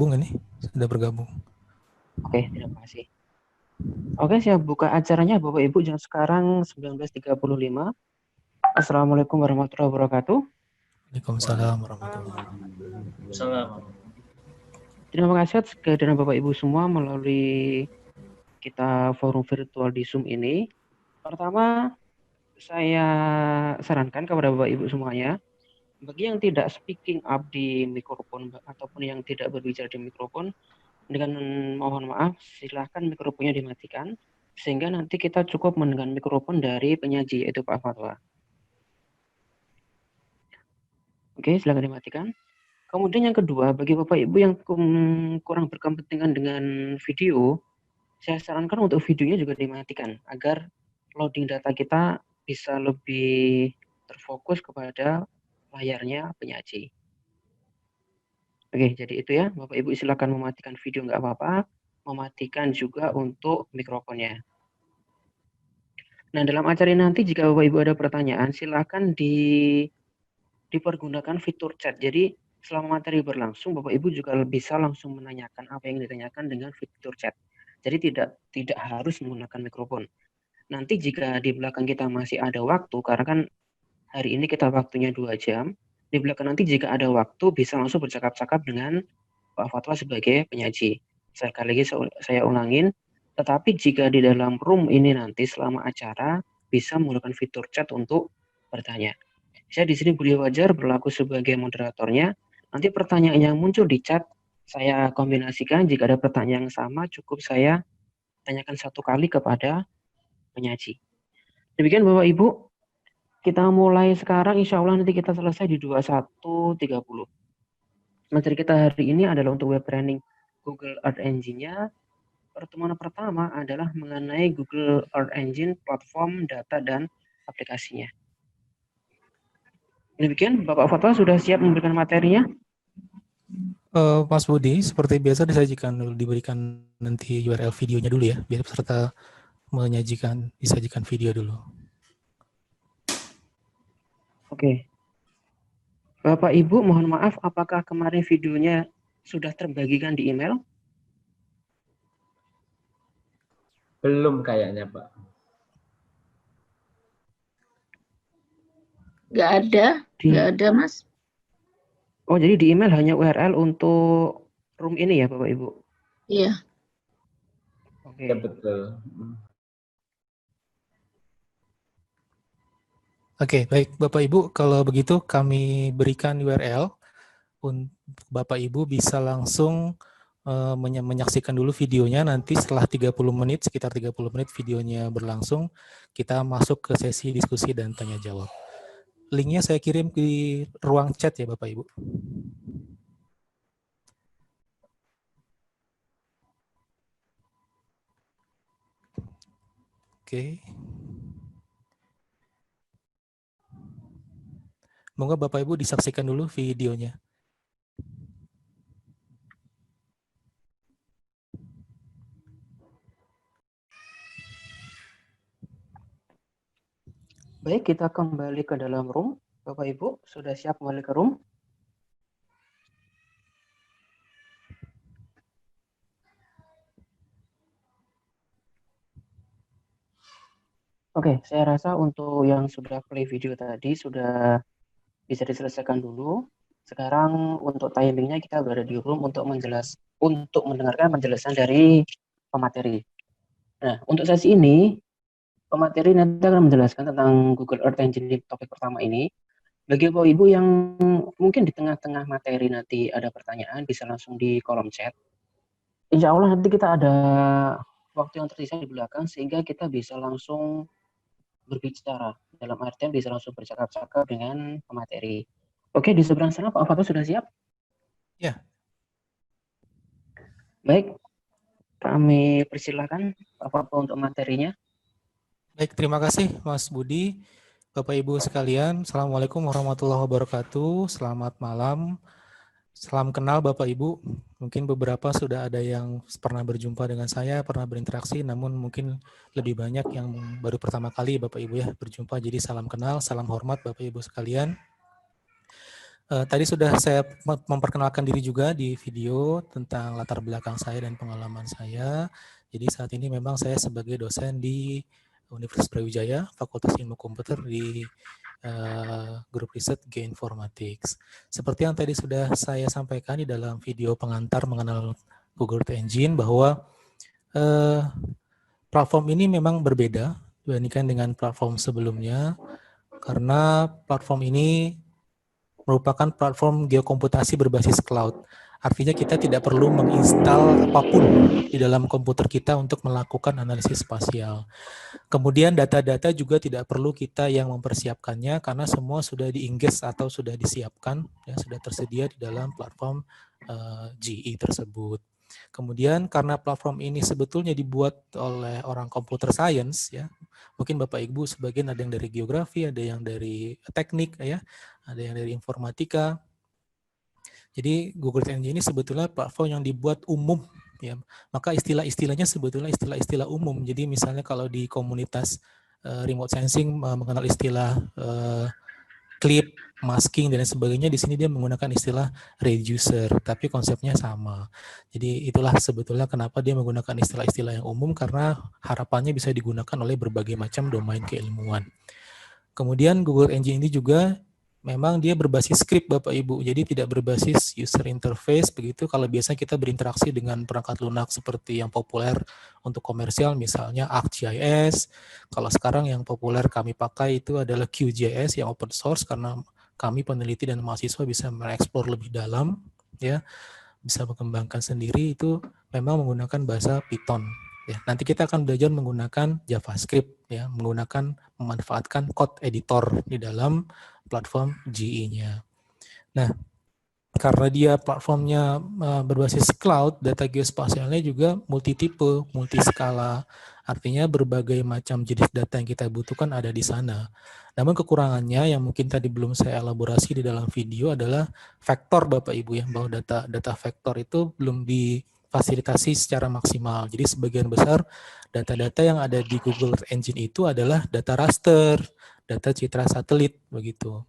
Bung ini sudah bergabung. Oke, terima kasih. Oke, saya buka acaranya Bapak Ibu jam sekarang 19.35. Assalamualaikum warahmatullahi wabarakatuh. Waalaikumsalam warahmatullahi Assalamualaikum. Terima kasih atas kehadiran Bapak Ibu semua melalui kita forum virtual di Zoom ini. Pertama, saya sarankan kepada Bapak Ibu semuanya, bagi yang tidak speaking up di mikrofon ataupun yang tidak berbicara di mikrofon, dengan mohon maaf, silahkan mikrofonnya dimatikan, sehingga nanti kita cukup mendengar mikrofon dari penyaji, yaitu Pak Fatwa. Oke, silahkan dimatikan. Kemudian yang kedua, bagi Bapak Ibu yang kurang berkepentingan dengan video, saya sarankan untuk videonya juga dimatikan, agar loading data kita bisa lebih terfokus kepada layarnya penyaji. Oke, jadi itu ya, Bapak Ibu silakan mematikan video nggak apa-apa, mematikan juga untuk mikrofonnya. Nah, dalam acara ini nanti jika Bapak Ibu ada pertanyaan, silakan dipergunakan fitur chat. Jadi selama materi berlangsung, Bapak Ibu juga bisa langsung menanyakan apa yang ditanyakan dengan fitur chat. Jadi tidak harus menggunakan mikrofon. Nanti jika di belakang kita masih ada waktu, karena kan hari ini kita waktunya 2 jam, di belakang nanti jika ada waktu bisa langsung bercakap-cakap dengan Pak Fatwa sebagai penyaji. Sekali lagi saya ulangin, tetapi jika di dalam room ini nanti selama acara bisa menggunakan fitur chat untuk bertanya. Saya di sini Budi Wajar berlaku sebagai moderatornya. Nanti pertanyaan yang muncul di chat saya kombinasikan. Jika ada pertanyaan yang sama, cukup saya tanyakan satu kali kepada penyaji. Demikian Bapak Ibu, kita mulai sekarang. Insya Allah nanti kita selesai di 21.30. Materi kita hari ini adalah untuk web training Google Earth Engine-nya. Pertemuan pertama adalah mengenai Google Earth Engine, platform, data, dan aplikasinya. Demikian, Bapak Fatwa sudah siap memberikan materinya? Mas Budi, seperti biasa diberikan nanti URL videonya dulu ya, biar peserta disajikan video dulu. Oke. Bapak Ibu, mohon maaf, apakah kemarin videonya sudah terbagikan di email? Belum kayaknya, Pak. Nggak ada, Mas. Oh, jadi di email hanya URL untuk room ini ya, Bapak Ibu? Iya. Oke. Ya, betul. Oke, baik Bapak Ibu, kalau begitu kami berikan URL untuk Bapak Ibu bisa langsung menyaksikan dulu videonya. Nanti setelah 30 menit, sekitar 30 menit videonya berlangsung, kita masuk ke sesi diskusi dan tanya jawab. Linknya saya kirim di ruang chat ya Bapak Ibu. Oke. Moga Bapak Ibu disaksikan dulu videonya. Baik, kita kembali ke dalam room. Bapak Ibu, sudah siap kembali ke room? Oke, saya rasa untuk yang sudah play video tadi sudah bisa diselesaikan dulu. Sekarang untuk timingnya kita berada di room untuk mendengarkan penjelasan dari pemateri. Nah, untuk sesi ini, pemateri nanti akan menjelaskan tentang Google Earth Engine di topik pertama ini. Bagi Bapak Ibu yang mungkin di tengah-tengah materi nanti ada pertanyaan, bisa langsung di kolom chat. Insya Allah nanti kita ada waktu yang tersisa di belakang, sehingga kita bisa langsung berbicara. Dalam artian bisa langsung bercakap-cakap dengan pemateri. Oke, di seberang sana Pak Fatwa sudah siap? Ya. Baik, kami persilahkan Pak Fatwa untuk materinya. Baik, terima kasih Mas Budi. Bapak Ibu sekalian, Assalamualaikum warahmatullahi wabarakatuh. Selamat malam. Salam kenal Bapak Ibu. Mungkin beberapa sudah ada yang pernah berjumpa dengan saya, pernah berinteraksi, namun mungkin lebih banyak yang baru pertama kali Bapak Ibu ya berjumpa. Jadi salam kenal, salam hormat Bapak Ibu sekalian. Tadi sudah saya memperkenalkan diri juga di video tentang latar belakang saya dan pengalaman saya. Jadi saat ini memang saya sebagai dosen di Universitas Brawijaya, Fakultas Ilmu Komputer di grup riset Geoinformatics. Seperti yang tadi sudah saya sampaikan di dalam video pengantar mengenal Google Earth Engine bahwa platform ini memang berbeda dibandingkan dengan platform sebelumnya karena platform ini merupakan platform geokomputasi berbasis cloud. Artinya kita tidak perlu menginstal apapun di dalam komputer kita untuk melakukan analisis spasial. Kemudian data-data juga tidak perlu kita yang mempersiapkannya karena semua sudah diingges atau sudah disiapkan, ya, sudah tersedia di dalam platform GE tersebut. Kemudian karena platform ini sebetulnya dibuat oleh orang computer science, ya, mungkin Bapak Ibu sebagian ada yang dari geografi, ada yang dari teknik, ya, ada yang dari informatika. Jadi Google Earth Engine ini sebetulnya platform yang dibuat umum, ya. Maka istilah-istilahnya sebetulnya istilah-istilah umum. Jadi misalnya kalau di komunitas remote sensing mengenal istilah clip, masking dan sebagainya, di sini dia menggunakan istilah reducer, tapi konsepnya sama. Jadi itulah sebetulnya kenapa dia menggunakan istilah-istilah yang umum, karena harapannya bisa digunakan oleh berbagai macam domain keilmuan. Kemudian Google Engine ini juga memang dia berbasis script Bapak Ibu, jadi tidak berbasis user interface begitu. Kalau biasa kita berinteraksi dengan perangkat lunak seperti yang populer untuk komersial, misalnya ArcGIS. Kalau sekarang yang populer kami pakai itu adalah QGIS yang open source, karena kami peneliti dan mahasiswa bisa mengeksplor lebih dalam, ya, bisa mengembangkan sendiri. Itu memang menggunakan bahasa Python. Ya, nanti kita akan belajar menggunakan JavaScript, ya, memanfaatkan code editor di dalam platform GE-nya. Nah, karena dia platformnya berbasis cloud, data geospasialnya juga multitipe, multiskala. Artinya berbagai macam jenis data yang kita butuhkan ada di sana. Namun kekurangannya yang mungkin tadi belum saya elaborasi di dalam video adalah vektor Bapak Ibu, ya, bahwa data vektor itu belum difasilitasi secara maksimal. Jadi sebagian besar data-data yang ada di Google Earth Engine itu adalah data raster, data citra satelit begitu.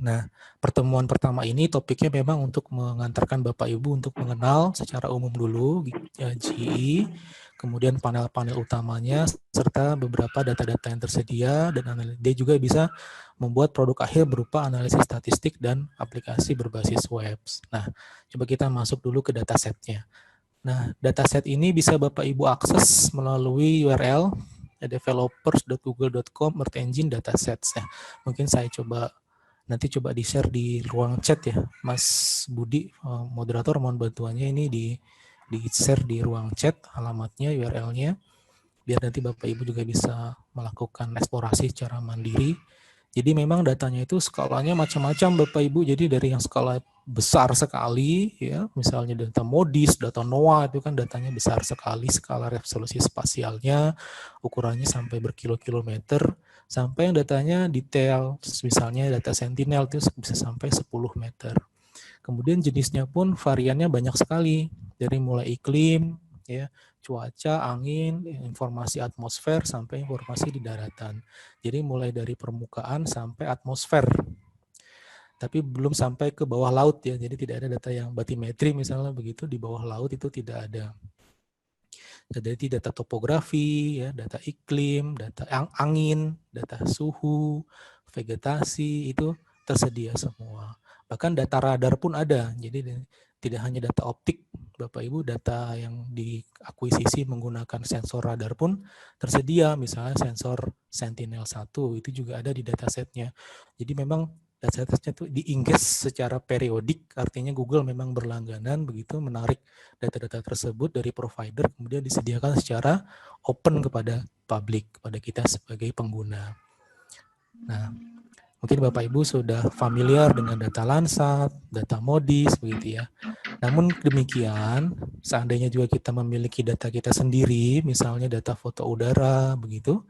Nah, pertemuan pertama ini topiknya memang untuk mengantarkan Bapak Ibu untuk mengenal secara umum dulu GE, kemudian panel-panel utamanya, serta beberapa data-data yang tersedia, dan dia juga bisa membuat produk akhir berupa analisis statistik dan aplikasi berbasis web. Nah, coba kita masuk dulu ke datasetnya. Nah, dataset ini bisa Bapak Ibu akses melalui URL developers.google.com Earth Engine datasets. Ya, mungkin saya nanti coba di-share di ruang chat, ya, Mas Budi, moderator, mohon bantuannya ini di-share di ruang chat alamatnya, URL-nya, biar nanti Bapak Ibu juga bisa melakukan eksplorasi secara mandiri. Jadi memang datanya itu skalanya macam-macam Bapak Ibu, jadi dari yang skala besar sekali, ya, misalnya data MODIS, data NOAA, itu kan datanya besar sekali, skala resolusi spasialnya, ukurannya sampai berkilo-kilometer, sampai yang datanya detail, misalnya data Sentinel itu bisa sampai 10 meter. Kemudian jenisnya pun variannya banyak sekali, dari mulai iklim, ya, cuaca, angin, informasi atmosfer, sampai informasi di daratan. Jadi mulai dari permukaan sampai atmosfer. Tapi belum sampai ke bawah laut, ya. Jadi tidak ada data yang batimetri misalnya begitu, di bawah laut itu tidak ada. Jadi data topografi, ya, data iklim, data angin, data suhu, vegetasi itu tersedia semua. Bahkan data radar pun ada. Jadi tidak hanya data optik, Bapak Ibu, data yang diakuisisi menggunakan sensor radar pun tersedia. Misalnya sensor Sentinel-1 itu juga ada di datasetnya. Jadi memang datasetnya itu diingges secara periodik, artinya Google memang berlangganan begitu menarik data-data tersebut dari provider, kemudian disediakan secara open kepada publik, kepada kita sebagai pengguna. Nah, mungkin Bapak Ibu sudah familiar dengan data Landsat, data MODIS, begitu, ya. Namun demikian, seandainya juga kita memiliki data kita sendiri, misalnya data foto udara, begitu,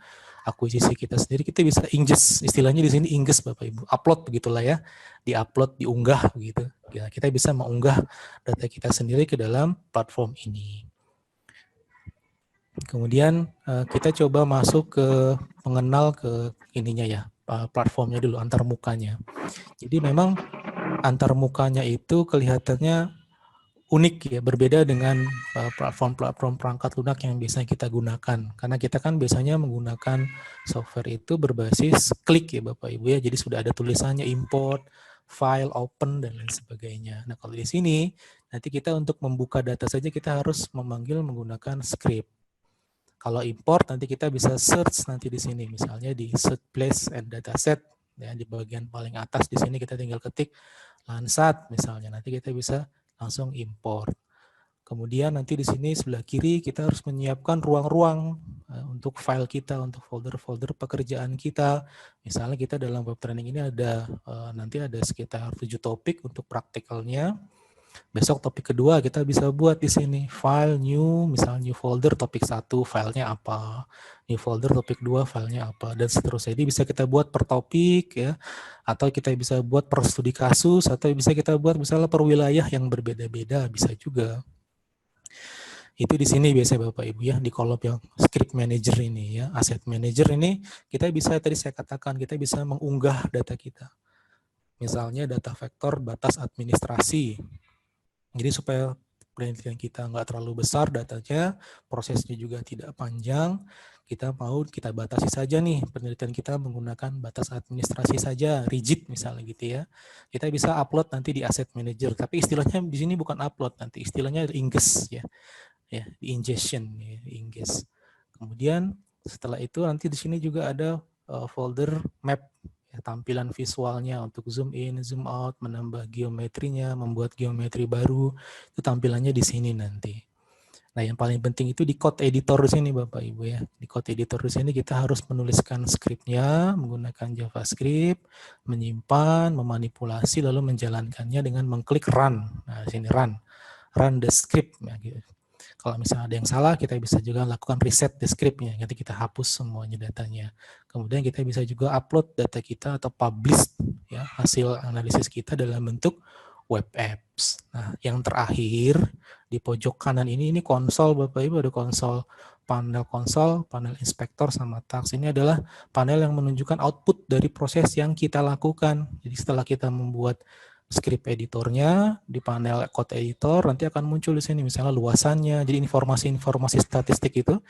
akuisisi kita sendiri, kita bisa ingest, istilahnya di sini ingest Bapak Ibu, upload begitulah, ya, diupload, diunggah begitu. Ya, kita bisa mengunggah data kita sendiri ke dalam platform ini. Kemudian kita coba masuk ke mengenal ke ininya, ya, platformnya dulu, antar mukanya. Jadi memang antarmukanya itu kelihatannya unik ya, berbeda dengan platform-platform perangkat lunak yang biasa kita gunakan. Karena kita kan biasanya menggunakan software itu berbasis klik ya Bapak Ibu ya. Jadi sudah ada tulisannya import, file, open, dan lain sebagainya. Nah kalau di sini, nanti kita untuk membuka data saja kita harus memanggil menggunakan script. Kalau import nanti kita bisa search nanti di sini, misalnya di search place and dataset. Ya, di bagian paling atas di sini kita tinggal ketik Landsat misalnya, nanti kita bisa langsung import. Kemudian nanti di sini sebelah kiri kita harus menyiapkan ruang-ruang untuk file kita, untuk folder-folder pekerjaan kita. Misalnya kita dalam web training ini ada nanti ada sekitar 7 topik untuk praktikalnya. Besok topik kedua kita bisa buat di sini file new, misalnya new folder topik 1 filenya apa, new folder topik 2 filenya apa, dan seterusnya. Jadi bisa kita buat per topik ya, atau kita bisa buat per studi kasus, atau bisa kita buat misalnya per wilayah yang berbeda-beda, bisa juga. Itu di sini biasanya Bapak Ibu ya, di kolom yang script manager ini ya, asset manager ini kita bisa, tadi saya katakan, kita bisa mengunggah data kita. Misalnya data vektor batas administrasi. Jadi supaya penelitian kita nggak terlalu besar datanya, prosesnya juga tidak panjang, kita batasi saja nih penelitian kita menggunakan batas administrasi saja, rigid misalnya gitu ya. Kita bisa upload nanti di asset manager, tapi istilahnya di sini bukan upload, nanti istilahnya ingest ya, di ingestion, ya, ingest. Kemudian setelah itu nanti di sini juga ada folder map. Ya, tampilan visualnya untuk zoom in, zoom out, menambah geometrinya, membuat geometri baru, itu tampilannya di sini nanti. Nah, yang paling penting itu di code editor di sini Bapak Ibu ya. Di code editor di sini kita harus menuliskan skripnya menggunakan JavaScript, menyimpan, memanipulasi, lalu menjalankannya dengan mengklik run. Nah, di sini run the script ya, gitu. Kalau misalnya ada yang salah, kita bisa juga lakukan reset the script-nya. Nanti kita hapus semuanya datanya. Kemudian kita bisa juga upload data kita atau publish ya, hasil analisis kita dalam bentuk web apps. Nah, yang terakhir di pojok kanan ini konsol Bapak Ibu, ada konsol, panel inspektor sama task. Ini adalah panel yang menunjukkan output dari proses yang kita lakukan. Jadi setelah kita membuat script editornya, di panel code editor nanti akan muncul di sini misalnya luasannya. Jadi informasi-informasi statistik itu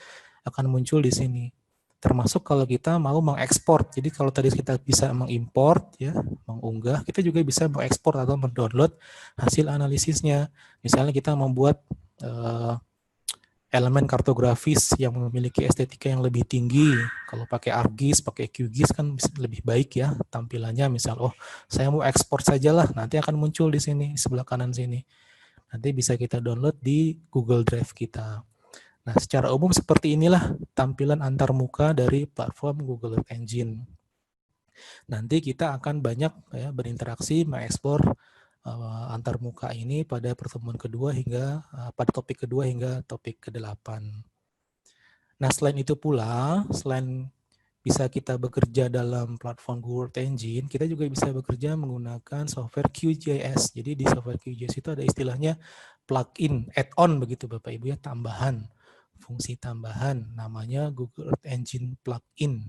akan muncul di sini. Termasuk kalau kita mau mengekspor. Jadi kalau tadi kita bisa mengimport ya, mengunggah, kita juga bisa mengekspor atau mendownload hasil analisisnya. Misalnya kita membuat elemen kartografis yang memiliki estetika yang lebih tinggi. Kalau pakai ArcGIS, pakai QGIS kan lebih baik ya tampilannya. Misal, oh saya mau ekspor sajalah, nanti akan muncul di sini, sebelah kanan sini. Nanti bisa kita download di Google Drive kita. Nah, secara umum seperti inilah tampilan antarmuka dari platform Google Earth Engine. Nanti kita akan banyak ya, berinteraksi, mengekspor antarmuka ini pada pertemuan kedua hingga pada topik kedua hingga topik ke-8. Nah, selain itu pula, selain bisa kita bekerja dalam platform Google Earth Engine, kita juga bisa bekerja menggunakan software QGIS. Jadi di software QGIS itu ada istilahnya plugin, add-on begitu Bapak Ibu ya, tambahan, fungsi tambahan, namanya Google Earth Engine plugin.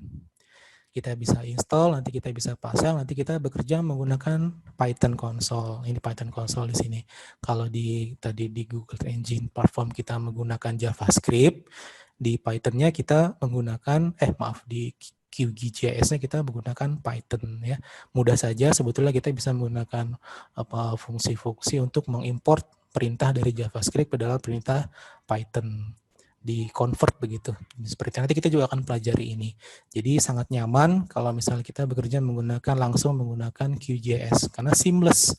Kita bisa install, nanti kita bisa pasang, nanti kita bekerja menggunakan Python console. Ini Python console di sini. Kalau tadi di Google Engine platform kita menggunakan JavaScript, di Python-nya kita menggunakan di QGIS-nya kita menggunakan Python ya. Mudah saja sebetulnya kita bisa menggunakan fungsi-fungsi untuk mengimport perintah dari JavaScript ke dalam perintah Python, di convert begitu. Seperti nanti kita juga akan pelajari ini. Jadi sangat nyaman kalau misalnya kita bekerja langsung menggunakan QGIS karena seamless.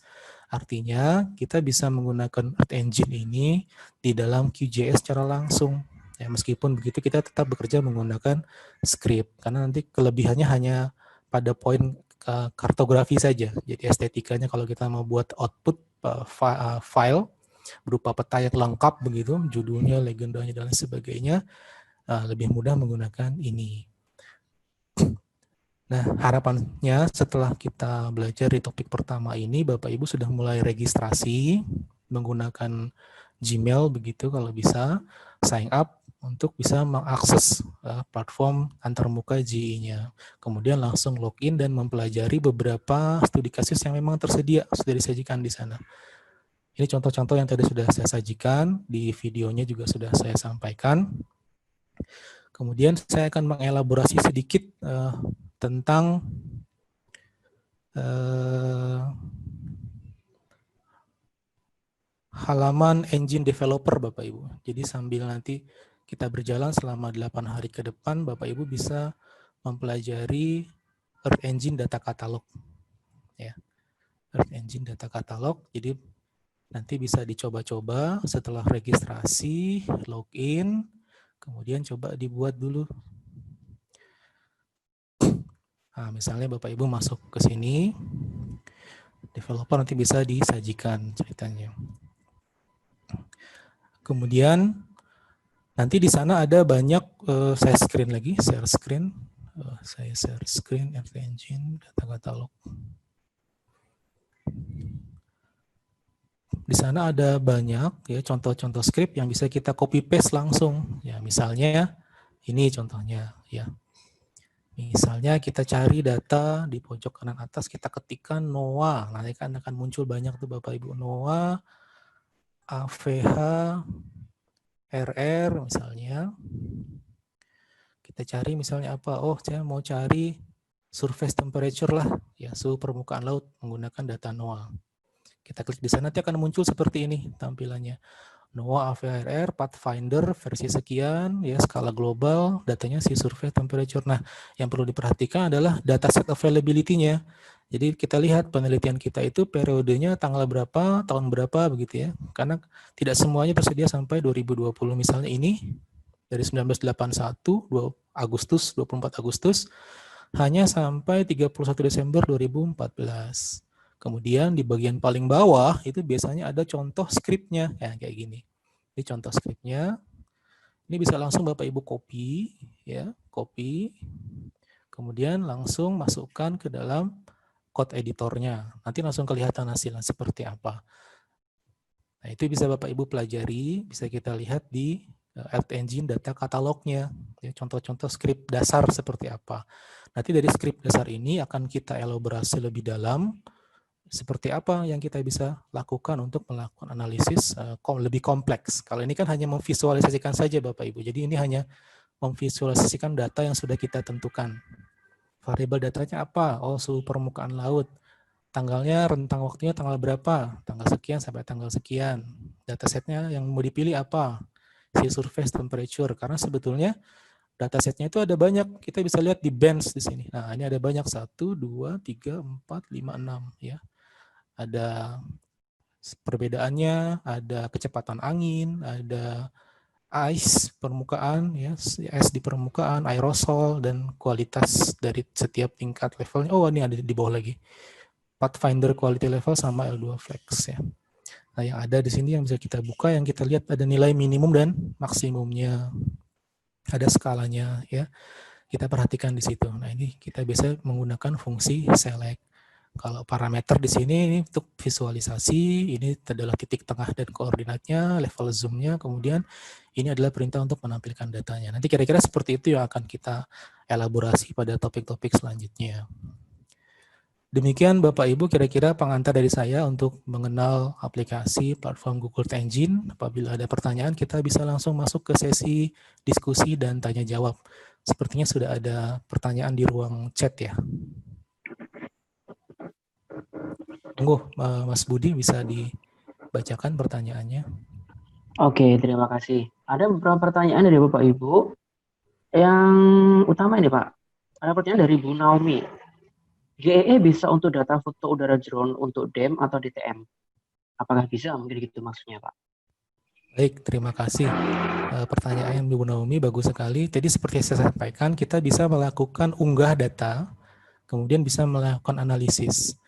Artinya kita bisa menggunakan Earth Engine ini di dalam QGIS secara langsung. Ya, meskipun begitu kita tetap bekerja menggunakan script karena nanti kelebihannya hanya pada poin kartografi saja. Jadi estetikanya kalau kita mau buat output file berupa peta yang lengkap begitu, judulnya, legendanya dan sebagainya, lebih mudah menggunakan ini. Nah, harapannya setelah kita belajar di topik pertama ini, Bapak Ibu sudah mulai registrasi menggunakan Gmail begitu kalau bisa, sign up untuk bisa mengakses platform antarmuka GE-nya. Kemudian langsung login dan mempelajari beberapa studi kasus yang memang sudah disajikan di sana. Ini contoh-contoh yang tadi sudah saya sajikan, di videonya juga sudah saya sampaikan. Kemudian saya akan mengelaborasi sedikit tentang halaman engine developer Bapak Ibu. Jadi sambil nanti kita berjalan selama 8 hari ke depan, Bapak Ibu bisa mempelajari Earth Engine Data Catalog. Ya. Earth Engine Data Catalog, jadi nanti bisa dicoba-coba setelah registrasi, login, kemudian coba dibuat dulu. Nah, misalnya Bapak Ibu masuk ke sini, developer nanti bisa disajikan ceritanya. Kemudian nanti di sana ada banyak, saya screen lagi, share screen, saya share screen, Earth Engine, Data Catalog. Di sana ada banyak ya contoh-contoh script yang bisa kita copy paste langsung. Ya misalnya ini contohnya ya. Misalnya kita cari data di pojok kanan atas, kita ketikkan NOAA, nanti kan akan muncul banyak tuh Bapak Ibu, NOAA, AVH, RR misalnya. Kita cari misalnya apa? Oh, saya mau cari surface temperature lah, ya suhu permukaan laut menggunakan data NOAA. Kita klik di sana, nanti akan muncul seperti ini tampilannya. NOAA AVRR, Pathfinder versi sekian, ya skala global, datanya si surface temperature. Nah, yang perlu diperhatikan adalah dataset availability-nya. Jadi kita lihat penelitian kita itu periodenya tanggal berapa, tahun berapa begitu ya. Karena tidak semuanya tersedia sampai 2020. Misalnya ini dari 1981, 24 Agustus, hanya sampai 31 Desember 2014. Kemudian di bagian paling bawah itu biasanya ada contoh skripnya, ya kayak gini. Ini contoh skripnya. Ini bisa langsung Bapak Ibu copy, ya, copy. Kemudian langsung masukkan ke dalam code editornya. Nanti langsung kelihatan hasilnya seperti apa. Nah, itu bisa Bapak Ibu pelajari, bisa kita lihat di Earth Engine Data Catalognya. Ya, contoh-contoh skrip dasar seperti apa. Nanti dari skrip dasar ini akan kita elaborasi lebih dalam, seperti apa yang kita bisa lakukan untuk melakukan analisis lebih kompleks. Kalau ini kan hanya memvisualisasikan saja Bapak Ibu. Jadi ini hanya memvisualisasikan data yang sudah kita tentukan. Variabel datanya apa? Oh, suhu permukaan laut. Tanggalnya, rentang waktunya tanggal berapa? Tanggal sekian sampai tanggal sekian. Datasetnya yang mau dipilih apa? Si surface temperature. Karena sebetulnya datasetnya itu ada banyak. Kita bisa lihat di bands di sini. Nah, ini ada banyak. 1, 2, 3, 4, 5, 6. Ya. Ada perbedaannya, ada kecepatan angin, ada ice permukaan, ya, es di permukaan, aerosol, dan kualitas dari setiap tingkat levelnya. Oh, ini ada di bawah lagi. Pathfinder quality level sama L2 flex ya. Nah, yang ada di sini yang bisa kita buka, yang kita lihat ada nilai minimum dan maksimumnya, ada skalanya ya. Kita perhatikan di situ. Nah, ini kita bisa menggunakan fungsi select. Kalau parameter di sini ini untuk visualisasi, ini adalah titik tengah dan koordinatnya, level zoom-nya, kemudian ini adalah perintah untuk menampilkan datanya. Nanti kira-kira seperti itu yang akan kita elaborasi pada topik-topik selanjutnya. Demikian Bapak Ibu kira-kira pengantar dari saya untuk mengenal aplikasi platform Google Earth Engine. Apabila ada pertanyaan, kita bisa langsung masuk ke sesi diskusi dan tanya jawab. Sepertinya sudah ada pertanyaan di ruang chat ya. Tunggu, Mas Budi bisa dibacakan pertanyaannya. Oke, terima kasih. Ada beberapa pertanyaan dari Bapak Ibu. Yang utama ini Pak, ada pertanyaan dari Bu Naomi. GEE bisa untuk data foto udara drone untuk DEM atau DTM? Apakah bisa? Mungkin gitu maksudnya Pak. Baik, terima kasih. Pertanyaan Bu Naomi bagus sekali. Jadi seperti saya sampaikan, kita bisa melakukan unggah data, kemudian bisa melakukan analisis.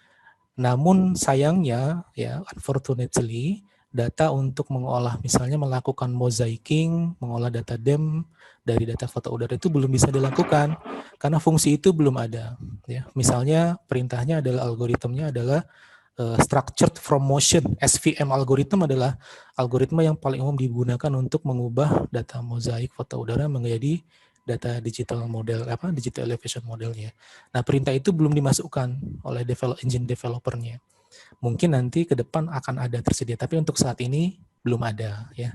Namun sayangnya, ya, unfortunately, data untuk mengolah, misalnya melakukan mosaiking, mengolah data DEM dari data foto udara itu belum bisa dilakukan karena fungsi itu belum ada. Ya, misalnya perintahnya adalah algoritmnya adalah structured from motion. SVM algorithm adalah algoritma yang paling umum digunakan untuk mengubah data mozaik foto udara menjadi data digital model, digital elevation modelnya. Nah, perintah itu belum dimasukkan oleh engine developernya. Mungkin nanti ke depan akan ada tersedia, tapi untuk saat ini belum ada ya.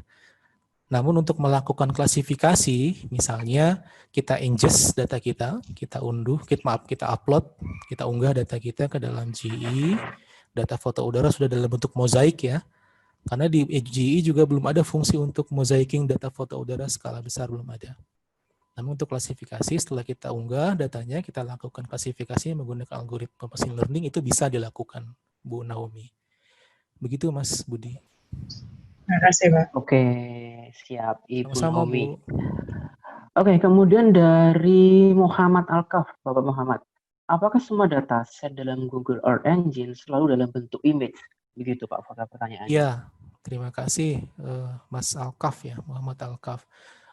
Namun untuk melakukan klasifikasi, misalnya kita ingest data kita unduh, kita upload, kita unggah data kita ke dalam GE, data foto udara sudah dalam bentuk mozaik ya. Karena di GE juga belum ada fungsi untuk mosaiking data foto udara skala besar, belum ada. Namun untuk klasifikasi, setelah kita unggah datanya, kita lakukan klasifikasi menggunakan algoritma machine learning, itu bisa dilakukan, Bu Naomi. Begitu Mas Budi. Terima kasih, Pak. Oke, siap Ibu Sama-sama, Naomi. Bu. Oke, kemudian dari Muhammad Alkaf, Bapak Muhammad. Apakah semua data set dalam Google Earth Engine selalu dalam bentuk image? Begitu Pak, pertanyaannya. Iya, terima kasih Mas Alkaf ya, Muhammad Alkaf.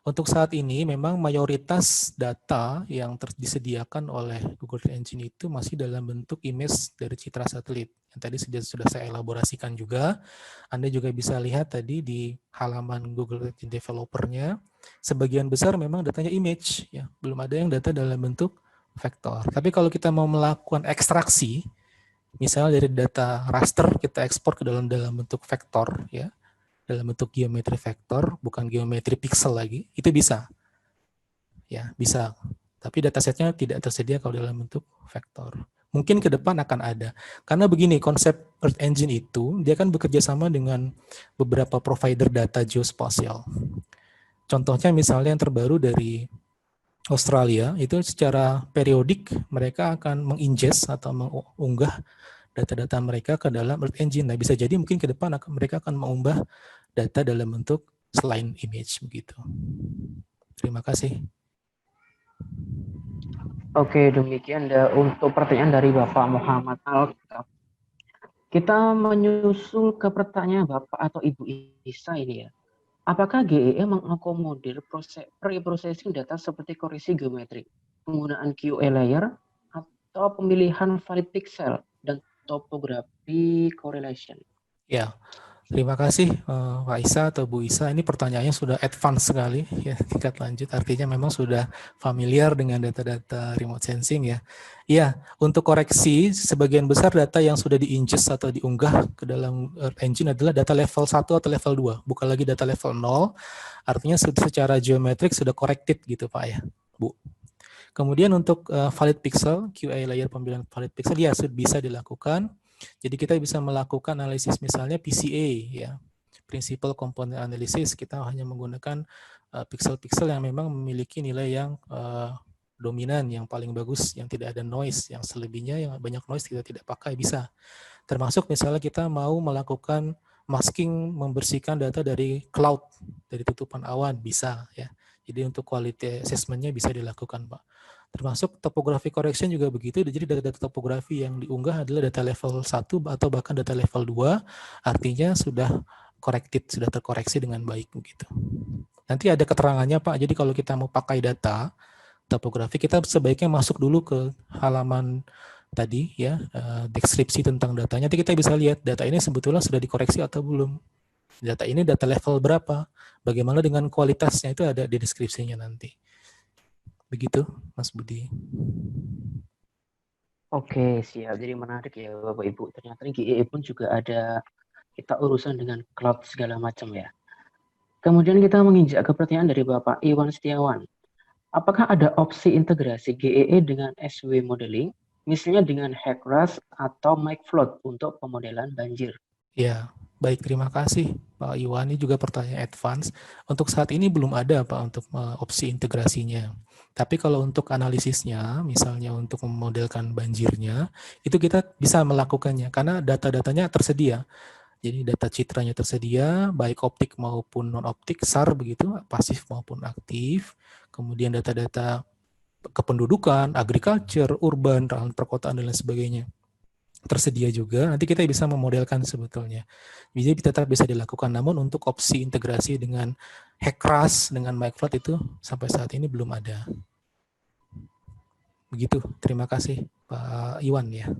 Untuk saat ini memang mayoritas data yang disediakan oleh Google Engine itu masih dalam bentuk image dari citra satelit. Yang tadi sudah saya elaborasikan juga. Anda juga bisa lihat tadi di halaman Google Engine developer-nya, sebagian besar memang datanya image, ya, belum ada yang data dalam bentuk vektor. Tapi kalau kita mau melakukan ekstraksi, misalnya dari data raster kita ekspor ke dalam bentuk vektor, ya, dalam bentuk geometri vektor, bukan geometri pixel lagi, itu bisa. Ya, bisa. Tapi datasetnya tidak tersedia kalau dalam bentuk vektor. Mungkin ke depan akan ada. Karena begini, konsep Earth Engine itu, dia kan bekerja sama dengan beberapa provider data geospasial. Contohnya misalnya yang terbaru dari Australia, itu secara periodik mereka akan mengingest atau mengunggah data-data mereka ke dalam Earth Engine. Nah, bisa jadi mungkin ke depan mereka akan mengunggah data dalam bentuk selain image begitu. Terima kasih. Oke, demikian untuk pertanyaan dari Bapak Muhammad Alkaf. Kita menyusul ke pertanyaan Bapak atau Ibu Isa ini ya. Apakah GEE mengakomodir pre-processing data seperti koreksi geometri, penggunaan QA layer, atau pemilihan valid pixel dan topografi correlation? Ya, terima kasih Pak Isa atau Bu Isa. Ini pertanyaannya sudah advance sekali, ya, tingkat lanjut. Artinya memang sudah familiar dengan data-data remote sensing ya. Iya, untuk koreksi sebagian besar data yang sudah di-ingest atau diunggah ke dalam Earth Engine adalah data level 1 atau level 2, bukan lagi data level 0. Artinya secara geometrik sudah corrected gitu Pak ya, Bu. Kemudian untuk valid pixel, QA layer pemilihan valid pixel, ya bisa dilakukan. Jadi kita bisa melakukan analisis misalnya PCA, ya, Principal Component Analysis. Kita hanya menggunakan pixel-pixel yang memang memiliki nilai yang dominan, yang paling bagus, yang tidak ada noise, yang selebihnya yang banyak noise kita tidak pakai, bisa. Termasuk misalnya kita mau melakukan masking, membersihkan data dari cloud, dari tutupan awan, bisa ya. Jadi untuk quality assessment-nya bisa dilakukan, Pak. Termasuk topography correction juga begitu. Jadi data-data topografi yang diunggah adalah data level 1 atau bahkan data level 2, artinya sudah corrected, sudah terkoreksi dengan baik begitu. Nanti ada keterangannya Pak, jadi kalau kita mau pakai data topografi, kita sebaiknya masuk dulu ke halaman tadi ya, deskripsi tentang datanya. Nanti kita bisa lihat data ini sebetulnya sudah dikoreksi atau belum. Data ini data level berapa, bagaimana dengan kualitasnya, itu ada di deskripsinya nanti. Begitu, Mas Budi. Oke, siap. Jadi menarik ya Bapak Ibu. Ternyata GEE pun juga ada kita urusan dengan cloud segala macam ya. Kemudian kita menginjak ke pertanyaan dari Bapak Iwan Setiawan. Apakah ada opsi integrasi GEE dengan SW modeling, misalnya dengan HEC-RAS atau MikeFloat untuk pemodelan banjir? Ya, baik, terima kasih Pak Iwan. Ini juga pertanyaan advance. Untuk saat ini belum ada Pak untuk opsi integrasinya. Tapi kalau untuk analisisnya, misalnya untuk memodelkan banjirnya, itu kita bisa melakukannya karena data-datanya tersedia. Jadi data citranya tersedia, baik optik maupun non-optik, SAR begitu, pasif maupun aktif. Kemudian data-data kependudukan, agriculture, urban, perkotaan, dan lain sebagainya tersedia juga. Nanti kita bisa memodelkan sebetulnya. Jadi tetap bisa dilakukan, namun untuk opsi integrasi dengan HEC-RAS, dengan MikeFloat itu sampai saat ini belum ada. Begitu, terima kasih Pak Iwan ya.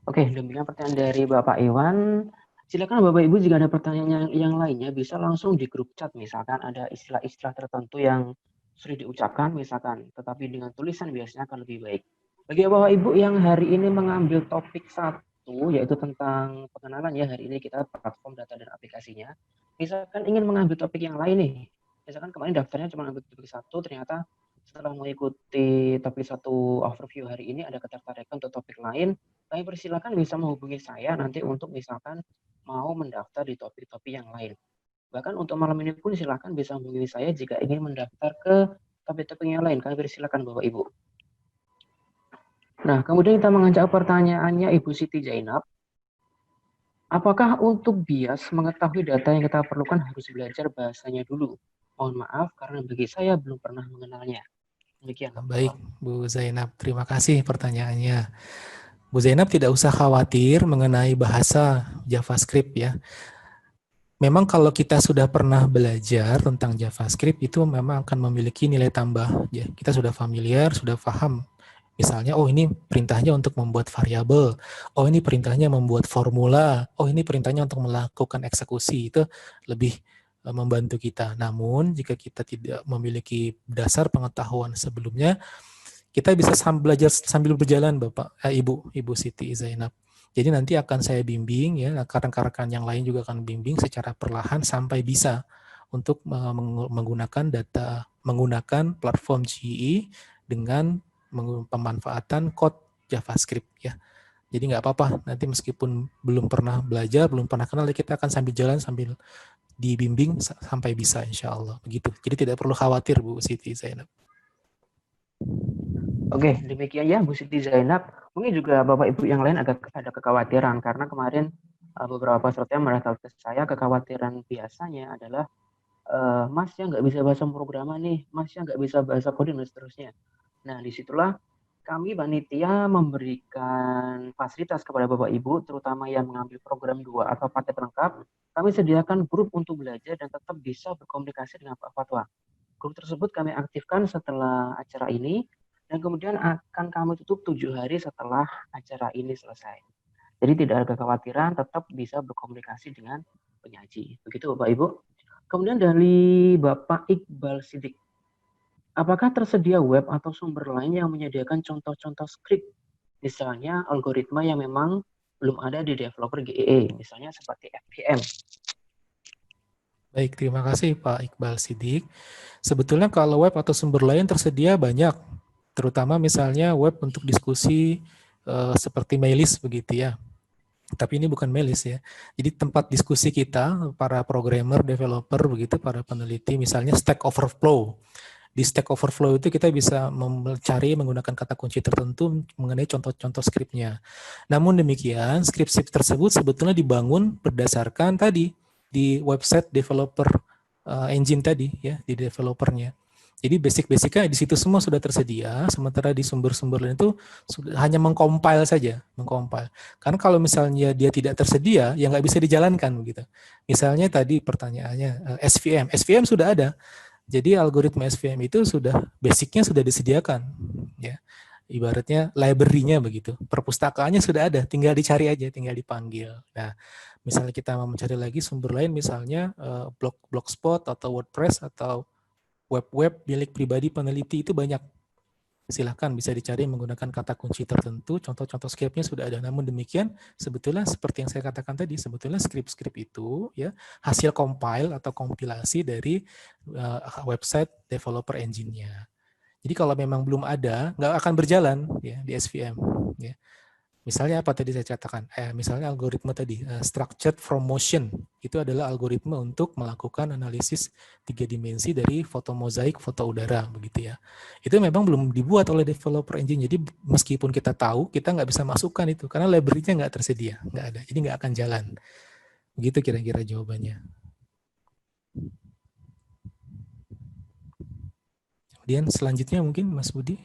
Oke, demikian pertanyaan dari Bapak Iwan. Silakan Bapak Ibu jika ada pertanyaan yang lainnya bisa langsung di grup chat, misalkan ada istilah-istilah tertentu yang sulit diucapkan misalkan, tetapi dengan tulisan biasanya akan lebih baik. Bagi Bapak Ibu yang hari ini mengambil topik 1 yaitu tentang pengenalan ya, hari ini kita platform data dan aplikasinya. Misalkan ingin mengambil topik yang lain nih. Misalkan kemarin daftarnya cuma ambil topik 1, ternyata setelah mengikuti topik 1 overview hari ini ada ketertarikan untuk topik lain, kami persilakan bisa menghubungi saya nanti untuk misalkan mau mendaftar di topik-topik yang lain. Bahkan untuk malam ini pun silakan bisa menghubungi saya jika ingin mendaftar ke topik-topik yang lain. Kami persilakan Bapak Ibu. Nah, kemudian kita mengajak pertanyaannya Ibu Siti Zainab. Apakah untuk bias mengetahui data yang kita perlukan harus belajar bahasanya dulu? Mohon maaf karena bagi saya belum pernah mengenalnya. Demikian. Baik, Bu Zainab, terima kasih pertanyaannya. Bu Zainab tidak usah khawatir mengenai bahasa JavaScript ya. Memang kalau kita sudah pernah belajar tentang JavaScript itu memang akan memiliki nilai tambah. Ya, kita sudah familiar, sudah paham. Misalnya, oh ini perintahnya untuk membuat variabel, oh ini perintahnya membuat formula, oh ini perintahnya untuk melakukan eksekusi. Itu lebih membantu kita. Namun, jika kita tidak memiliki dasar pengetahuan sebelumnya, kita bisa belajar sambil berjalan, Ibu Siti Zainab. Jadi nanti akan saya bimbing ya, rekan-rekan yang lain juga akan bimbing secara perlahan sampai bisa untuk menggunakan platform GE dengan pemanfaatan code JavaScript ya. Jadi nggak apa-apa, nanti meskipun belum pernah belajar, belum pernah kenal, kita akan sambil jalan sambil dibimbing sampai bisa insya Allah. Begitu. Jadi tidak perlu khawatir Bu Siti Zainab. Oke, demikian ya Bu Siti Zainab. Mungkin juga Bapak Ibu yang lain agak ada kekhawatiran karena kemarin beberapa peserta yang mereka ke saya kekhawatiran biasanya adalah Mas ya nggak bisa bahasa pemrograman nih, Mas ya nggak bisa bahasa coding dan seterusnya. Nah disitulah kami panitia memberikan fasilitas kepada Bapak Ibu, terutama yang mengambil program 2 atau paket lengkap, kami sediakan grup untuk belajar dan tetap bisa berkomunikasi dengan Pak Fatwa. Grup tersebut kami aktifkan setelah acara ini, dan kemudian akan kami tutup 7 hari setelah acara ini selesai. Jadi tidak ada kekhawatiran, tetap bisa berkomunikasi dengan penyaji. Begitu Bapak Ibu. Kemudian dari Bapak Iqbal Sidik, apakah tersedia web atau sumber lain yang menyediakan contoh-contoh script, misalnya algoritma yang memang belum ada di developer GEE, misalnya seperti FVM? Baik, terima kasih Pak Iqbal Sidik. Sebetulnya kalau web atau sumber lain tersedia banyak, terutama misalnya web untuk diskusi seperti Mailis begitu ya. Tapi ini bukan Mailis ya. Jadi tempat diskusi kita, para programmer, developer, begitu, para peneliti, misalnya Stack Overflow. Di Stack Overflow itu kita bisa mencari menggunakan kata kunci tertentu mengenai contoh-contoh skripnya. Namun demikian, skrip-skrip tersebut sebetulnya dibangun berdasarkan tadi di website developer engine tadi ya, di developernya. Jadi basic-basicnya di situ semua sudah tersedia, sementara di sumber-sumber lain itu hanya mengcompile saja, mengcompile. Karena kalau misalnya dia tidak tersedia, ya nggak bisa dijalankan begitu. Misalnya tadi pertanyaannya SVM sudah ada. Jadi algoritma SVM itu sudah basicnya sudah disediakan, ya. Ibaratnya library-nya begitu, perpustakaannya sudah ada, tinggal dicari aja, tinggal dipanggil. Nah, misalnya kita mau mencari lagi sumber lain, misalnya blogspot atau WordPress atau web-web milik pribadi peneliti itu banyak. Silahkan bisa dicari menggunakan kata kunci tertentu, contoh-contoh script-nya sudah ada. Namun demikian, sebetulnya seperti yang saya katakan tadi, sebetulnya script-script itu ya hasil compile atau kompilasi dari website developer engine-nya. Jadi kalau memang belum ada, nggak akan berjalan ya di SVM. Ya. Misalnya apa tadi saya katakan? Misalnya algoritma tadi, structured from motion. Itu adalah algoritma untuk melakukan analisis 3 dimensi dari foto mozaik, foto udara, begitu ya. Itu memang belum dibuat oleh developer engine. Jadi meskipun kita tahu, kita nggak bisa masukkan itu. Karena library-nya nggak tersedia, nggak ada. Jadi nggak akan jalan. Begitu kira-kira jawabannya. Kemudian selanjutnya mungkin Mas Budi.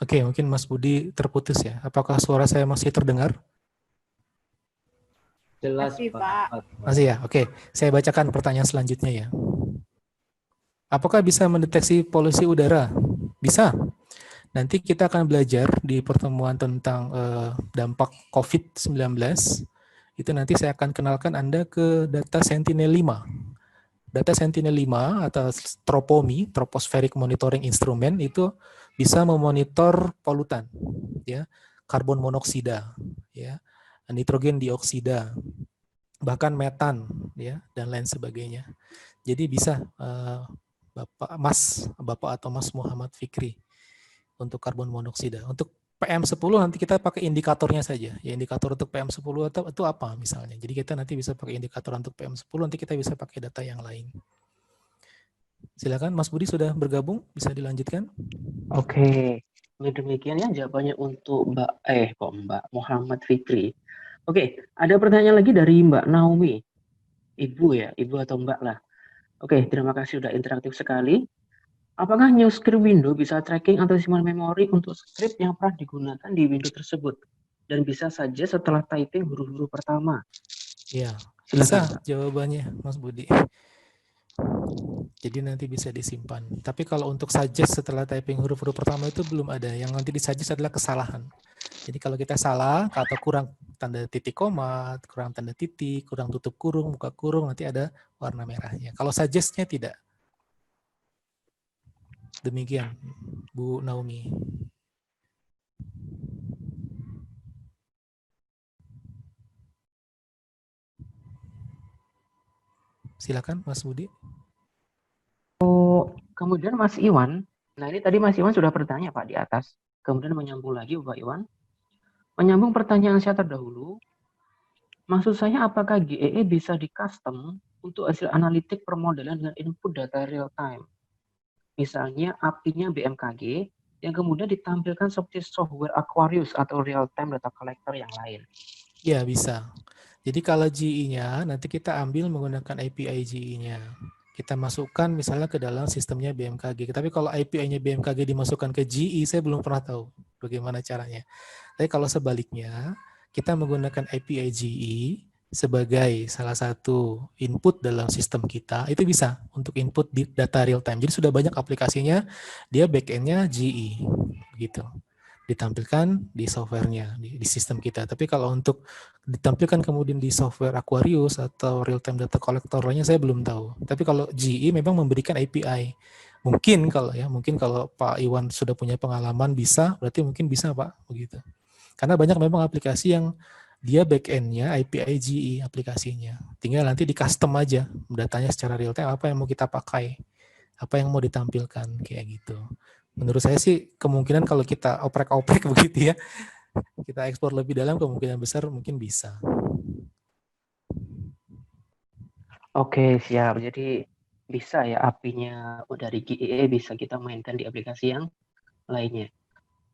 Oke, mungkin Mas Budi terputus ya. Apakah suara saya masih terdengar? Jelas, Masih, Pak. Pak. Masih ya? Oke, saya bacakan pertanyaan selanjutnya ya. Apakah bisa mendeteksi polusi udara? Bisa. Nanti kita akan belajar di pertemuan tentang dampak COVID-19. Itu nanti saya akan kenalkan Anda ke data Sentinel-5. Data Sentinel-5 atau TROPOMI, Tropospheric Monitoring Instrument, itu bisa memonitor polutan, ya, karbon monoksida, ya, nitrogen dioksida, bahkan metan, ya, dan lain sebagainya. Jadi bisa Bapak atau Mas Muhammad Fikri untuk karbon monoksida. Untuk PM10 nanti kita pakai indikatornya saja. Ya, indikator untuk PM10 itu apa misalnya. Jadi kita nanti bisa pakai indikator untuk PM10, nanti kita bisa pakai data yang lain. Silakan Mas Budi sudah bergabung, bisa dilanjutkan. Oke, demikian ya jawabannya untuk Mbak Muhammad Fikri. Oke, ada pertanyaan lagi dari Mbak Naomi. Ibu ya, ibu atau Mbak lah. Oke, terima kasih sudah interaktif sekali. Apakah new script window bisa tracking atau simpan memori untuk script yang pernah digunakan di window tersebut? Dan bisa saja setelah typing huruf-huruf pertama. Ya, Silakan, bisa Pak. jawabannya Mas Budi. Jadi nanti bisa disimpan. Tapi kalau untuk suggest setelah typing huruf-huruf pertama itu belum ada. Yang nanti disuggest adalah kesalahan. Jadi kalau kita salah atau kurang tanda titik koma, kurang tanda titik, kurang tutup kurung, buka kurung, nanti ada warna merahnya. Kalau suggest-nya tidak. Demikian, Bu Naomi. Silakan, Mas Budi. Kemudian Mas Iwan, nah ini tadi Mas Iwan sudah bertanya Pak di atas. Kemudian menyambung lagi Pak Iwan. Menyambung pertanyaan saya terdahulu, maksud saya apakah GEE bisa di-custom untuk hasil analitik permodelan dengan input data real time? Misalnya API-nya BMKG yang kemudian ditampilkan seperti software Aquarius atau real time data collector yang lain. Ya, bisa. Jadi kalau GE-nya nanti kita ambil menggunakan API GE-nya. Kita masukkan misalnya ke dalam sistemnya BMKG. Tapi kalau API-nya BMKG dimasukkan ke GE, saya belum pernah tahu bagaimana caranya. Tapi kalau sebaliknya, kita menggunakan API GE sebagai salah satu input dalam sistem kita, itu bisa untuk input di data real time. Jadi sudah banyak aplikasinya, dia back-end-nya GE, gitu. Ditampilkan di softwarenya, di sistem kita. Tapi kalau untuk ditampilkan kemudian di software Aquarius atau real time data collector lainnya saya belum tahu. Tapi kalau GE memang memberikan API. Mungkin kalau Pak Iwan sudah punya pengalaman bisa, berarti mungkin bisa Pak, begitu. Karena banyak memang aplikasi yang dia back-end-nya API GE aplikasinya. Tinggal nanti di custom aja datanya secara real time apa yang mau kita pakai, apa yang mau ditampilkan kayak gitu. Menurut saya sih kemungkinan kalau kita oprek-oprek begitu ya, kita ekspor lebih dalam kemungkinan besar mungkin bisa. Oke, siap. Jadi bisa ya API-nya dari GEE bisa kita mainkan di aplikasi yang lainnya.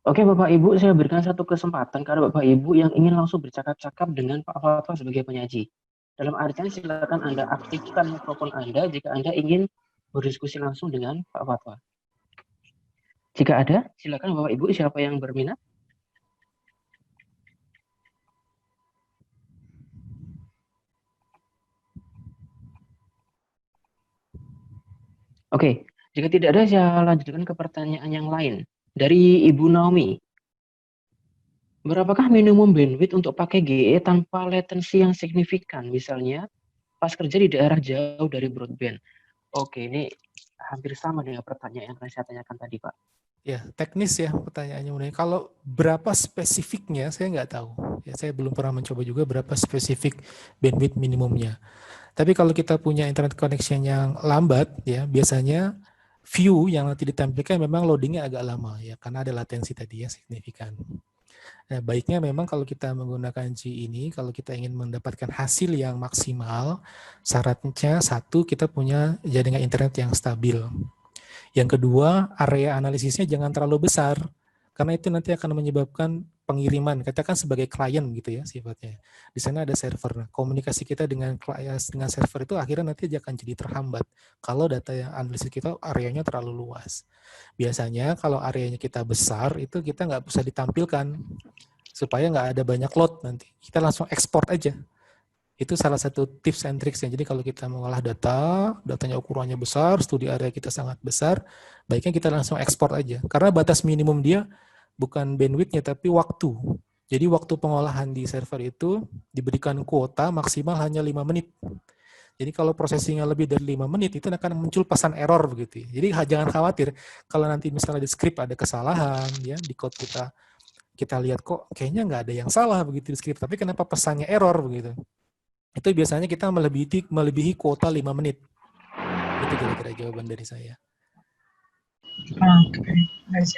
Oke Bapak Ibu, saya berikan satu kesempatan karena Bapak Ibu yang ingin langsung bercakap-cakap dengan Pak Fatwa sebagai penyaji. Dalam artian silakan Anda aktifkan mikrofon Anda jika Anda ingin berdiskusi langsung dengan Pak Fatwa. Jika ada, silakan Bapak Ibu siapa yang berminat. Oke, jika tidak ada saya lanjutkan ke pertanyaan yang lain. Dari Ibu Naomi. Berapakah minimum bandwidth untuk pakai GE tanpa latency yang signifikan? Misalnya pas kerja di daerah jauh dari broadband. Oke, ini hampir sama dengan pertanyaan yang saya tanyakan tadi, Pak. Ya, teknis ya pertanyaannya. Kalau berapa spesifiknya saya nggak tahu. Ya, saya belum pernah mencoba juga berapa spesifik bandwidth minimumnya. Tapi kalau kita punya internet connection yang lambat, ya biasanya view yang nanti ditampilkan memang loadingnya agak lama ya, karena ada latensi tadi ya signifikan. Nah, baiknya memang kalau kita menggunakan G ini, kalau kita ingin mendapatkan hasil yang maksimal, syaratnya satu kita punya jaringan internet yang stabil. Yang kedua, area analisisnya jangan terlalu besar, karena itu nanti akan menyebabkan pengiriman, katakan sebagai klien gitu ya sifatnya. Di sana ada server. Nah, komunikasi kita dengan klien dengan server itu akhirnya nanti akan jadi terhambat kalau data yang analisis kita areanya terlalu luas. Biasanya kalau areanya kita besar itu kita nggak bisa ditampilkan supaya nggak ada banyak load nanti. Kita langsung ekspor aja. Itu salah satu tips and tricksnya. Jadi kalau kita mengolah data, datanya ukurannya besar, studi area kita sangat besar, baiknya kita langsung ekspor aja. Karena batas minimum dia bukan bandwidth-nya, tapi waktu. Jadi waktu pengolahan di server itu diberikan kuota maksimal hanya 5 menit. Jadi kalau prosesingnya lebih dari 5 menit, itu akan muncul pesan error begitu. Jadi jangan khawatir, kalau nanti misalnya di script ada kesalahan, ya di code kita lihat kok kayaknya nggak ada yang salah begitu di script, tapi kenapa pesannya error begitu. Itu biasanya kita melebihi kuota 5 menit. Itu kira-kira jawaban dari saya. Oke, baik.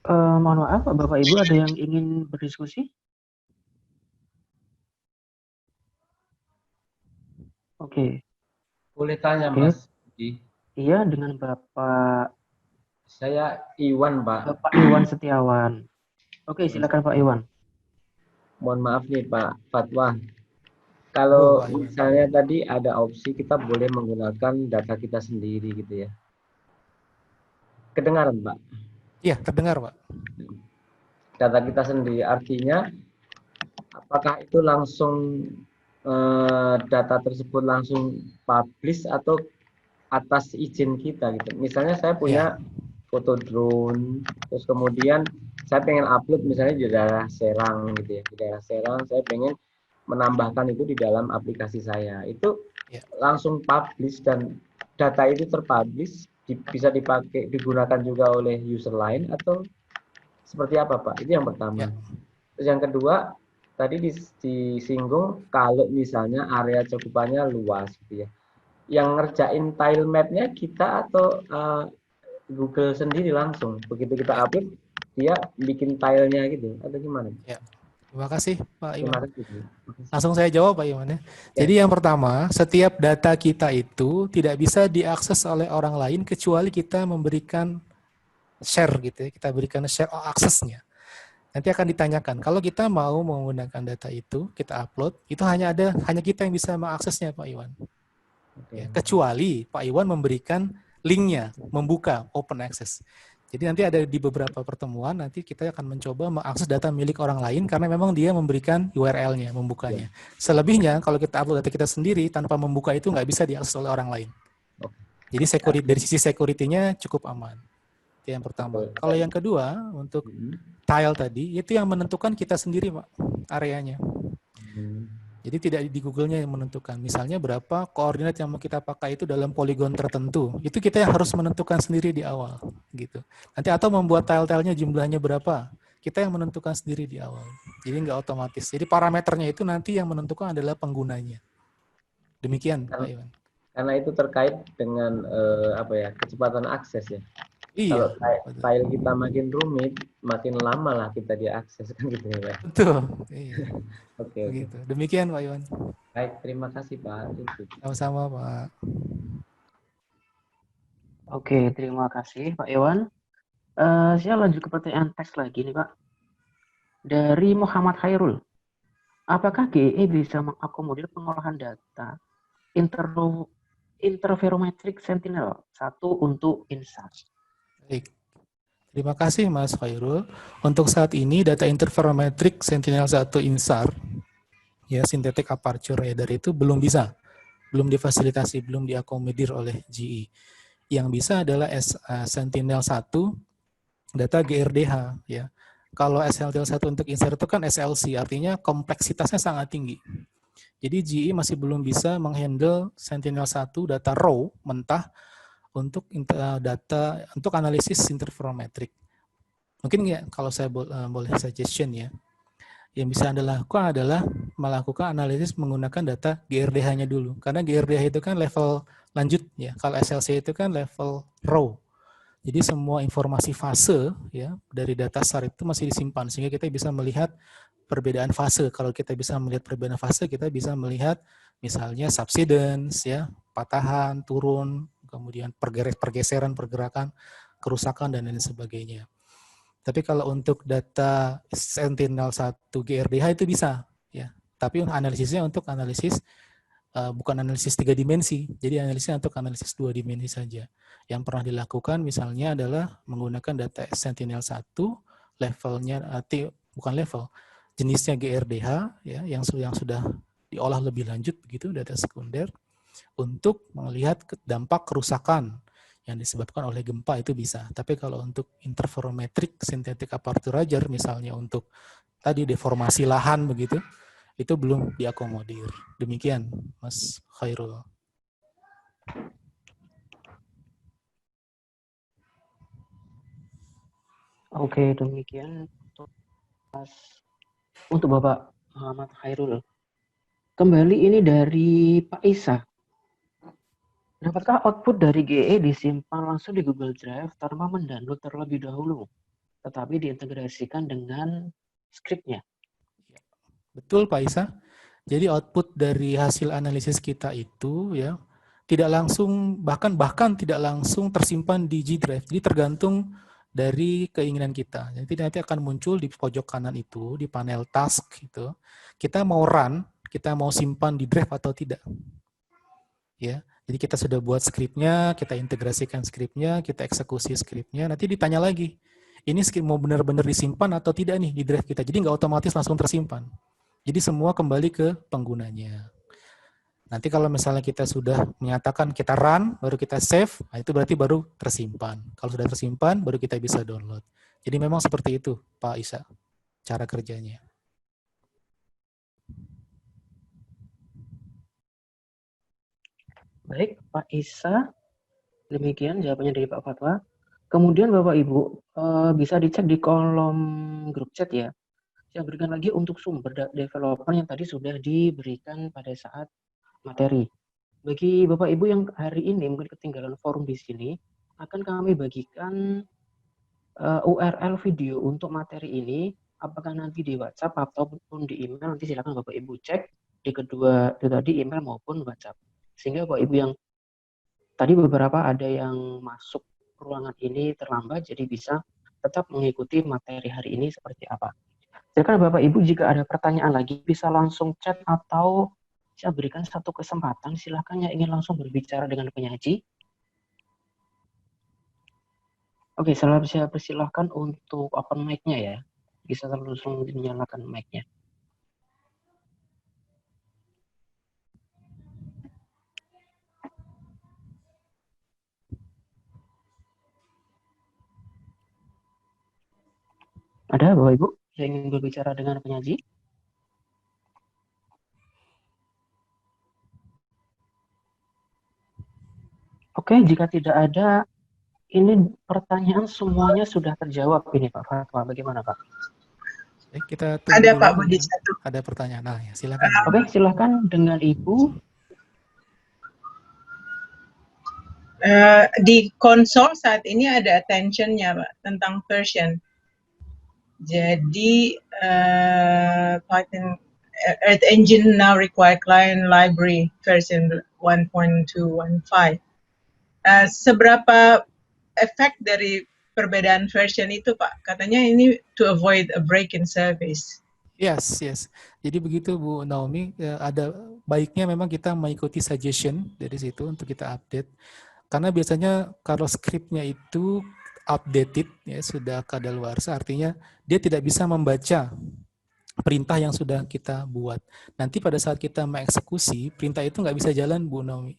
Mohon maaf, Bapak Ibu ada yang ingin berdiskusi? Oke. Boleh tanya, Oke. Mas? Iya, dengan Bapak Saya Iwan, Pak. Iwan Setiawan. Oke, silakan Pak Iwan. Mohon maaf nih, Pak Fatwa. Kalau Pak Iwan. misalnya tadi ada opsi kita boleh menggunakan data kita sendiri gitu ya. Kedengaran, Pak? Iya, terdengar, Pak. Data kita sendiri artinya apakah itu langsung data tersebut langsung publish atau atas izin kita gitu. Misalnya saya punya foto drone, terus kemudian saya pengen upload misalnya di daerah Serang gitu ya. Di daerah Serang saya pengen menambahkan itu di dalam aplikasi saya. Itu langsung publish dan data itu terpublish bisa digunakan juga oleh user lain atau seperti apa, Pak? Itu yang pertama. Terus yang kedua, tadi disinggung kalau misalnya area cakupannya luas gitu ya. Yang ngerjain tile map-nya kita atau Google sendiri langsung. Begitu kita upload, dia bikin tile-nya gitu atau gimana? Ya. Terima kasih, Pak Iwan. Terima kasih. Langsung saya jawab, Pak Iwan ya. Jadi yang pertama, setiap data kita itu tidak bisa diakses oleh orang lain kecuali kita memberikan share gitu ya. Kita berikan share aksesnya. Nanti akan ditanyakan, kalau kita mau menggunakan data itu, kita upload, itu hanya kita yang bisa mengaksesnya, Pak Iwan. Ya, kecuali Pak Iwan memberikan linknya, membuka open access. Jadi nanti ada di beberapa pertemuan, nanti kita akan mencoba mengakses data milik orang lain karena memang dia memberikan URL-nya, membukanya. Selebihnya, kalau kita upload data kita sendiri, tanpa membuka itu nggak bisa diakses oleh orang lain. Jadi dari sisi security-nya cukup aman. Itu yang pertama. Kalau yang kedua, untuk tile tadi, itu yang menentukan kita sendiri, Pak, areanya. Jadi tidak di Google-nya yang menentukan. Misalnya berapa koordinat yang mau kita pakai itu dalam poligon tertentu. Itu kita yang harus menentukan sendiri di awal. Gitu. Nanti atau membuat tile-tilenya jumlahnya berapa. Kita yang menentukan sendiri di awal. Jadi nggak otomatis. Jadi parameternya itu nanti yang menentukan adalah penggunanya. Demikian, Pak Iwan. Karena itu terkait dengan kecepatan akses ya. Iya. Kalau file kita makin rumit, makin lama lah kita diakses kan gitu ya. Betul. Iya. Oke. Begitu. Demikian, Pak Iwan. Baik, terima kasih Pak. Sama-sama, Pak. Oke, terima kasih Pak Iwan. Saya lanjut ke pertanyaan teks lagi nih Pak. Dari Muhammad Khairul. Apakah GE bisa mengakomodir pengolahan data interferometric Sentinel-1 untuk INSAR? Baik. Terima kasih Mas Khairul. Untuk saat ini data interferometric Sentinel-1 INSAR, ya synthetic aperture radar itu belum bisa, belum difasilitasi, belum diakomodir oleh GE. Yang bisa adalah Sentinel-1 data GRDH, ya. Kalau Sentinel-1 untuk INSAR itu kan SLC, artinya kompleksitasnya sangat tinggi. Jadi GE masih belum bisa menghandle Sentinel-1 data raw mentah untuk data untuk analisis interferometrik. Mungkin ya kalau saya boleh suggestion ya, yang bisa Anda lakukan adalah melakukan analisis menggunakan data GRDH-nya dulu. Karena GRDH itu kan level lanjut ya. Kalau SLC itu kan level raw. Jadi semua informasi fase ya dari data SAR itu masih disimpan sehingga kita bisa melihat perbedaan fase. Kalau kita bisa melihat perbedaan fase, kita bisa melihat misalnya subsidence ya, patahan, turun, kemudian pergeseran, pergerakan, kerusakan dan lain sebagainya. Tapi kalau untuk data Sentinel-1 GRDH itu bisa, ya. Tapi analisisnya untuk analisis bukan analisis 3 dimensi, jadi analisisnya untuk analisis 2 dimensi saja. Yang pernah dilakukan misalnya adalah menggunakan data Sentinel-1, levelnya bukan level, jenisnya GRDH, ya, yang sudah diolah lebih lanjut begitu, data sekunder, untuk melihat dampak kerusakan yang disebabkan oleh gempa itu bisa. Tapi kalau untuk interferometric synthetic aperture radar misalnya untuk tadi deformasi lahan begitu, itu belum diakomodir. Demikian, Mas Khairul. Oke, demikian untuk Bapak Muhammad Khairul. Kembali ini dari Pak Isa. Dapatkah output dari GE disimpan langsung di Google Drive tanpa mendownload terlebih dahulu, tetapi diintegrasikan dengan skripnya? Betul Pak Isa. Jadi output dari hasil analisis kita itu ya tidak langsung bahkan tidak langsung tersimpan di G Drive. Jadi tergantung dari keinginan kita. Jadi nanti akan muncul di pojok kanan itu di panel task itu. Kita mau run, kita mau simpan di Drive atau tidak. Ya. Jadi kita sudah buat skripnya, kita integrasikan skripnya, kita eksekusi skripnya, nanti ditanya lagi. Ini skrip mau benar-benar disimpan atau tidak nih di Drive kita. Jadi nggak otomatis langsung tersimpan. Jadi semua kembali ke penggunanya. Nanti kalau misalnya kita sudah menyatakan kita run, baru kita save, nah itu berarti baru tersimpan. Kalau sudah tersimpan, baru kita bisa download. Jadi memang seperti itu, Pak Isa, cara kerjanya. Baik, Pak Isa. Demikian jawabannya dari Pak Fatwa. Kemudian Bapak Ibu bisa dicek di kolom grup chat ya. Saya berikan lagi untuk sumber developer yang tadi sudah diberikan pada saat materi. Bagi Bapak Ibu yang hari ini mungkin ketinggalan forum di sini, akan kami bagikan URL video untuk materi ini, apakah nanti di WhatsApp ataupun di email, nanti silakan Bapak Ibu cek di kedua tadi email maupun WhatsApp. Sehingga Bapak Ibu yang tadi beberapa ada yang masuk ruangan ini terlambat, jadi bisa tetap mengikuti materi hari ini seperti apa. Silakan Bapak Ibu jika ada pertanyaan lagi bisa langsung chat atau saya berikan satu kesempatan, silakan yang ingin langsung berbicara dengan penyaji. Oke, saya persilahkan untuk open mic-nya ya. Bisa langsung dinyalakan mic-nya. Ada Bapak Ibu yang ingin berbicara dengan penyaji? Oke, jika tidak ada, ini pertanyaan semuanya sudah terjawab ini Pak Fatwa. Bagaimana Pak? Kita tunggu Ada dulu Pak Budi satu. ada pertanyaan. Nah, ya, silakan. Oke, silakan dengan Ibu. Di konsol saat ini ada attention-nya Pak, tentang version. Jadi Python Earth Engine now require client library version 1.215. Seberapa efek dari perbedaan version itu Pak? Katanya ini to avoid a break in service. Yes. Jadi begitu Bu Naomi, ada baiknya memang kita mengikuti suggestion dari situ untuk kita update. Karena biasanya kalau skripnya itu updated, ya sudah kadaluarsa, artinya dia tidak bisa membaca perintah yang sudah kita buat. Nanti pada saat kita mengeksekusi, perintah itu nggak bisa jalan, Bu Naomi.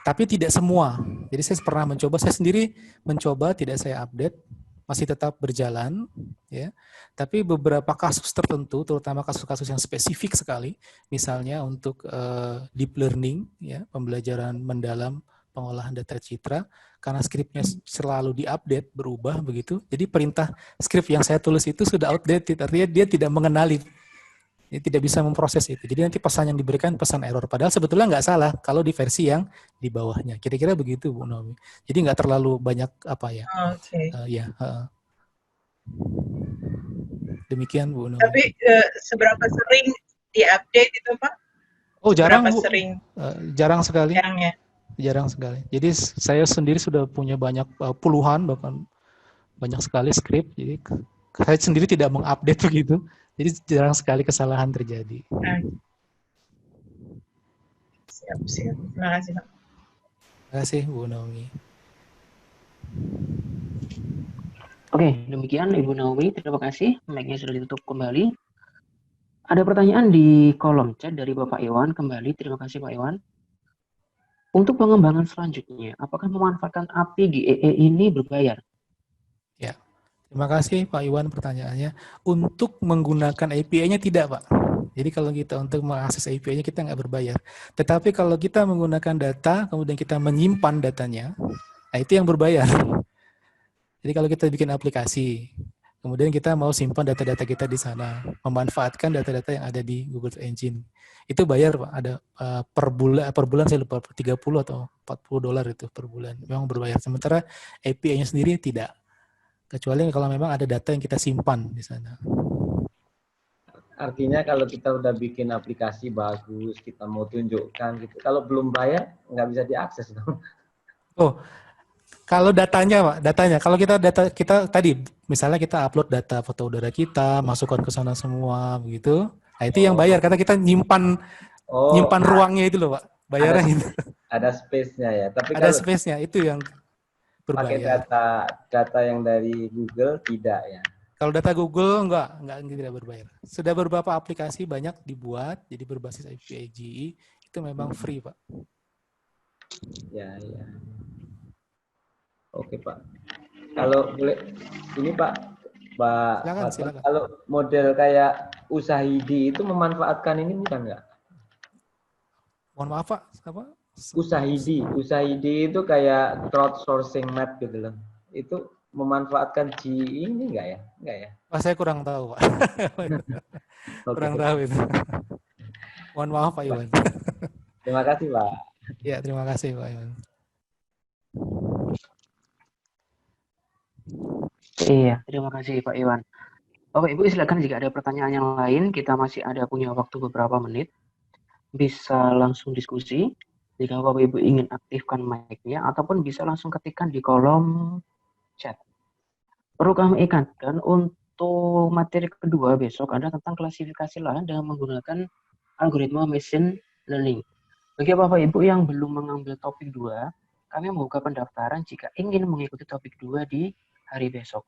Tapi tidak semua. Jadi saya pernah mencoba, saya sendiri mencoba, tidak saya update, masih tetap berjalan, ya. Tapi beberapa kasus tertentu, terutama kasus-kasus yang spesifik sekali, misalnya untuk deep learning, ya, pembelajaran mendalam pengolahan data citra, karena skripnya selalu diupdate, berubah begitu. Jadi perintah skrip yang saya tulis itu sudah outdated, artinya dia tidak mengenali. Dia tidak bisa memproses itu. Jadi nanti pesan yang diberikan pesan error. Padahal sebetulnya nggak salah kalau di versi yang di bawahnya. Kira-kira begitu, Bu Naomi. Jadi nggak terlalu banyak apa ya. Oke. Demikian, Bu Naomi. Tapi seberapa sering diupdate itu Pak? Oh, jarang, Seberapa Bu. sering? Jarang sekali. Jarang ya? Jarang sekali. Jadi saya sendiri sudah punya banyak puluhan bahkan banyak sekali skrip, jadi saya sendiri tidak mengupdate begitu, jadi jarang sekali kesalahan terjadi. Siap. Terima kasih, Pak. Terima kasih Bu Naomi. Oke, demikian Ibu Naomi, terima kasih. Mic-nya sudah ditutup kembali. Ada pertanyaan di kolom chat dari Bapak Iwan kembali. Terima kasih Pak Iwan. Untuk pengembangan selanjutnya, apakah memanfaatkan API GEE ini berbayar? Ya, terima kasih Pak Iwan pertanyaannya. Untuk menggunakan API-nya tidak, Pak. Jadi kalau kita untuk mengakses API-nya kita nggak berbayar. Tetapi kalau kita menggunakan data, kemudian kita menyimpan datanya, nah itu yang berbayar. Jadi kalau kita bikin aplikasi, kemudian kita mau simpan data-data kita di sana, memanfaatkan data-data yang ada di Google Engine, itu bayar Pak. Ada per bulan saya lupa, 30 atau $40 itu per bulan, memang berbayar. Sementara API-nya sendiri tidak, kecuali kalau memang ada data yang kita simpan di sana. Artinya kalau kita udah bikin aplikasi bagus, kita mau tunjukkan gitu, kalau belum bayar nggak bisa diakses dong. Oh, kalau datanya Pak, kalau kita tadi misalnya kita upload data foto udara kita, masukkan ke sana semua begitu. Nah, itu yang bayar karena kita nyimpan ruangnya itu loh Pak. Bayarnya itu. Ada space-nya ya. Tapi ada kalau space-nya itu yang berbayar. Pakai data yang dari Google tidak ya. Kalau data Google enggak tidak berbayar. Sudah beberapa aplikasi banyak dibuat jadi berbasis API GE, itu memang free, Pak. Ya. Oke, Pak. Kalau boleh ini Pak, silakan. Kalau model kayak Usahidi itu memanfaatkan ini bukan enggak? Mohon maaf, Pak. Apa? Usahidi itu kayak crowdsourcing map gitu loh. Itu memanfaatkan GE ini enggak ya? Enggak ya? Saya kurang tahu, Pak. Kurang tahu itu. Mohon maaf, Pak Iwan. Terima kasih, Pak. Ya, terima kasih, Pak Iwan. Iya, terima kasih Pak Iwan. Bapak Ibu silakan jika ada pertanyaan yang lain, kita masih ada punya waktu beberapa menit. Bisa langsung diskusi. Jika Bapak Ibu ingin aktifkan mic-nya, ataupun bisa langsung ketikkan di kolom chat. Perlu kami ingatkan untuk materi kedua besok ada tentang klasifikasi lahan dengan menggunakan algoritma machine learning. Bagi Bapak Ibu yang belum mengambil topik 2, kami membuka pendaftaran jika ingin mengikuti topik 2 di hari besok.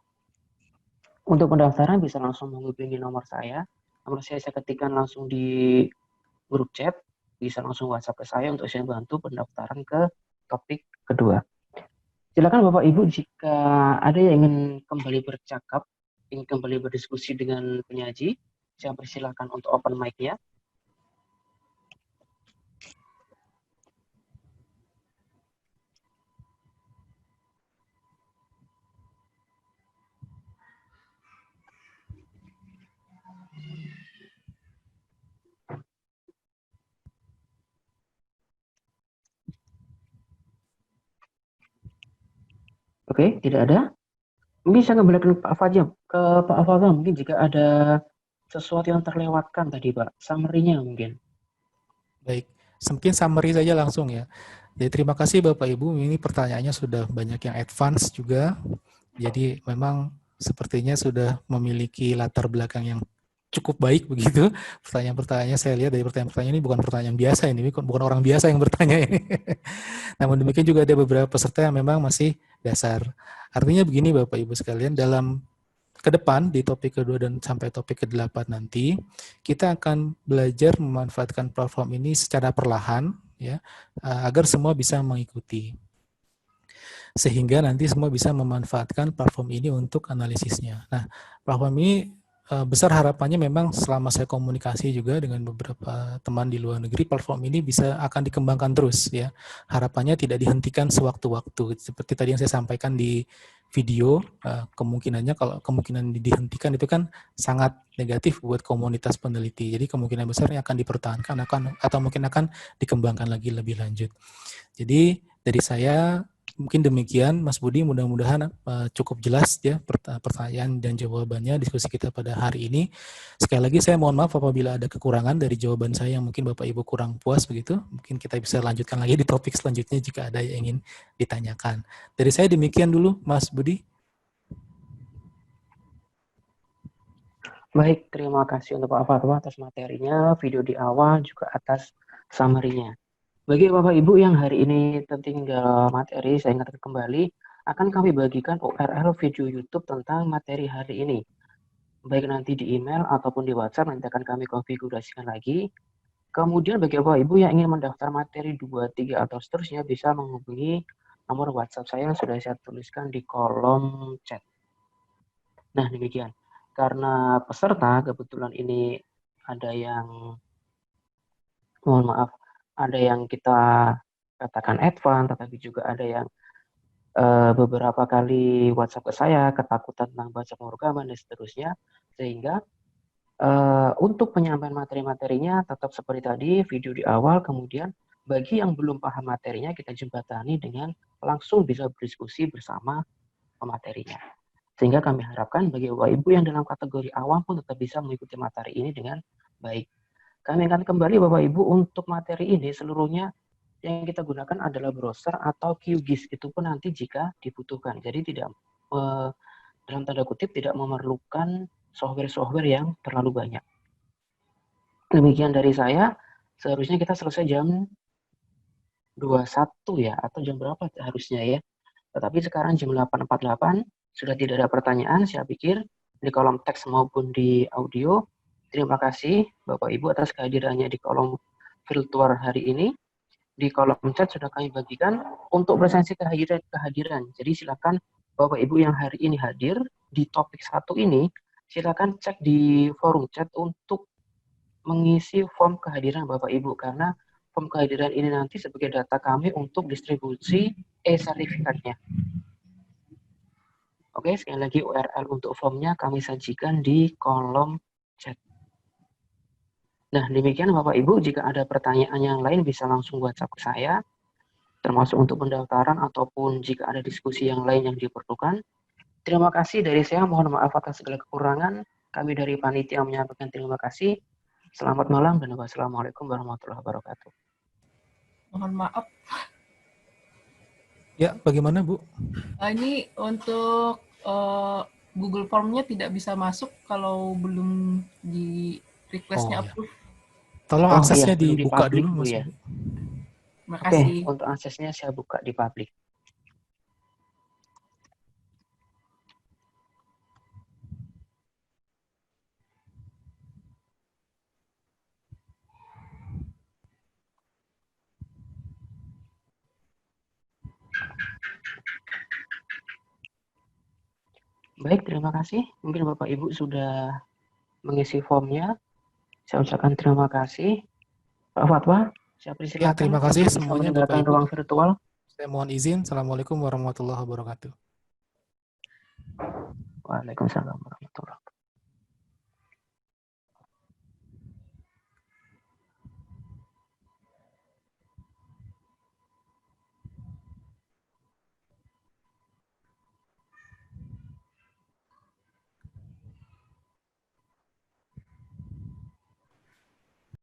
Untuk pendaftaran bisa langsung menghubungi nomor saya. Nomor saya ketikkan langsung di grup chat. Bisa langsung WhatsApp ke saya untuk saya bantu pendaftaran ke topik kedua. Silakan Bapak Ibu jika ada yang ingin kembali bercakap, ingin kembali berdiskusi dengan penyaji, saya persilakan untuk open mic-nya. Oke, tidak ada. Mungkin saya kembali ke Pak Fajam. Mungkin jika ada sesuatu yang terlewatkan tadi Pak, summary-nya mungkin. Baik, mungkin summary saja langsung ya. Jadi terima kasih Bapak Ibu, ini pertanyaannya sudah banyak yang advance juga. Jadi memang sepertinya sudah memiliki latar belakang yang cukup baik begitu. Pertanyaan-pertanyaannya saya lihat dari pertanyaan-pertanyaan ini bukan pertanyaan biasa, ini bukan orang biasa yang bertanya ini. Namun demikian juga ada beberapa peserta yang memang masih dasar. Artinya begini Bapak Ibu sekalian, dalam ke depan di topik kedua dan sampai topik ke-8 nanti, kita akan belajar memanfaatkan platform ini secara perlahan ya, agar semua bisa mengikuti. Sehingga nanti semua bisa memanfaatkan platform ini untuk analisisnya. Nah, platform ini besar harapannya memang selama saya komunikasi juga dengan beberapa teman di luar negeri, platform ini akan dikembangkan terus ya. Harapannya tidak dihentikan sewaktu-waktu. Seperti tadi yang saya sampaikan di video, kemungkinannya kalau kemungkinan dihentikan itu kan sangat negatif buat komunitas peneliti. Jadi kemungkinan besarnya akan dipertahankan atau mungkin akan dikembangkan lagi lebih lanjut. Jadi dari saya mungkin demikian, Mas Budi, mudah-mudahan cukup jelas ya pertanyaan dan jawabannya diskusi kita pada hari ini. Sekali lagi saya mohon maaf apabila ada kekurangan dari jawaban saya yang mungkin Bapak Ibu kurang puas begitu. Mungkin kita bisa lanjutkan lagi di topik selanjutnya jika ada yang ingin ditanyakan. Dari saya demikian dulu, Mas Budi. Baik, terima kasih untuk Pak Fatwa atas materinya, video di awal juga atas summary-nya. Bagi Bapak Ibu yang hari ini tertinggal materi, saya ingatkan kembali, akan kami bagikan URL video YouTube tentang materi hari ini. Baik nanti di email ataupun di WhatsApp, nanti akan kami konfigurasikan lagi. Kemudian bagi Bapak Ibu yang ingin mendaftar materi 2, 3, atau seterusnya, bisa menghubungi nomor WhatsApp saya yang sudah saya tuliskan di kolom chat. Nah, demikian. Karena peserta kebetulan ini ada yang, mohon maaf, ada yang kita katakan advance, tetapi juga ada yang beberapa kali WhatsApp ke saya, ketakutan tentang baca pemrograman dan seterusnya, sehingga untuk penyampaian materi-materinya tetap seperti tadi, video di awal, kemudian bagi yang belum paham materinya, kita jembatani dengan langsung bisa berdiskusi bersama pematerinya. Sehingga kami harapkan bagi Bapak Ibu yang dalam kategori awam pun tetap bisa mengikuti materi ini dengan baik. Kami akan kembali Bapak Ibu untuk materi ini seluruhnya yang kita gunakan adalah browser atau QGIS, itu pun nanti jika dibutuhkan. Jadi tidak dalam tanda kutip tidak memerlukan software-software yang terlalu banyak. Demikian dari saya, seharusnya kita selesai jam 21 ya, atau jam berapa harusnya ya. Tetapi sekarang jam 8.48, sudah tidak ada pertanyaan, saya pikir di kolom teks maupun di audio. Terima kasih Bapak Ibu atas kehadirannya di kolom virtual hari ini. Di kolom chat sudah kami bagikan untuk presensi kehadiran. Jadi silakan Bapak Ibu yang hari ini hadir di topik 1 ini, silakan cek di forum chat untuk mengisi form kehadiran Bapak Ibu, karena form kehadiran ini nanti sebagai data kami untuk distribusi e-sertifikatnya. Oke, sekali lagi URL untuk formnya kami sajikan di kolom chat. Nah, demikian Bapak Ibu, jika ada pertanyaan yang lain bisa langsung WhatsApp ke saya, termasuk untuk pendaftaran ataupun jika ada diskusi yang lain yang diperlukan. Terima kasih dari saya, mohon maaf atas segala kekurangan. Kami dari panitia menyampaikan terima kasih. Selamat malam dan wassalamualaikum warahmatullahi wabarakatuh. Mohon maaf, Ya, bagaimana Bu? ini untuk Google Form-nya tidak bisa masuk kalau belum di request-nya Oh, ya. approve. Tolong Oh, aksesnya iya, belum dibuka di-public, dulu Bu, Mas ya. Ibu. Terima Oke, kasih. untuk aksesnya saya buka di publik. Baik, terima kasih. Mungkin Bapak Ibu sudah mengisi formnya. Saya ucapkan terima kasih. Pak Fatwa, saya persilakan Ya, terima kasih untuk bisa semuanya Bapak meninggalkan Ibu. ruang virtual. Saya mohon izin. Assalamualaikum warahmatullahi wabarakatuh. Waalaikumsalam warahmatullahi wabarakatuh.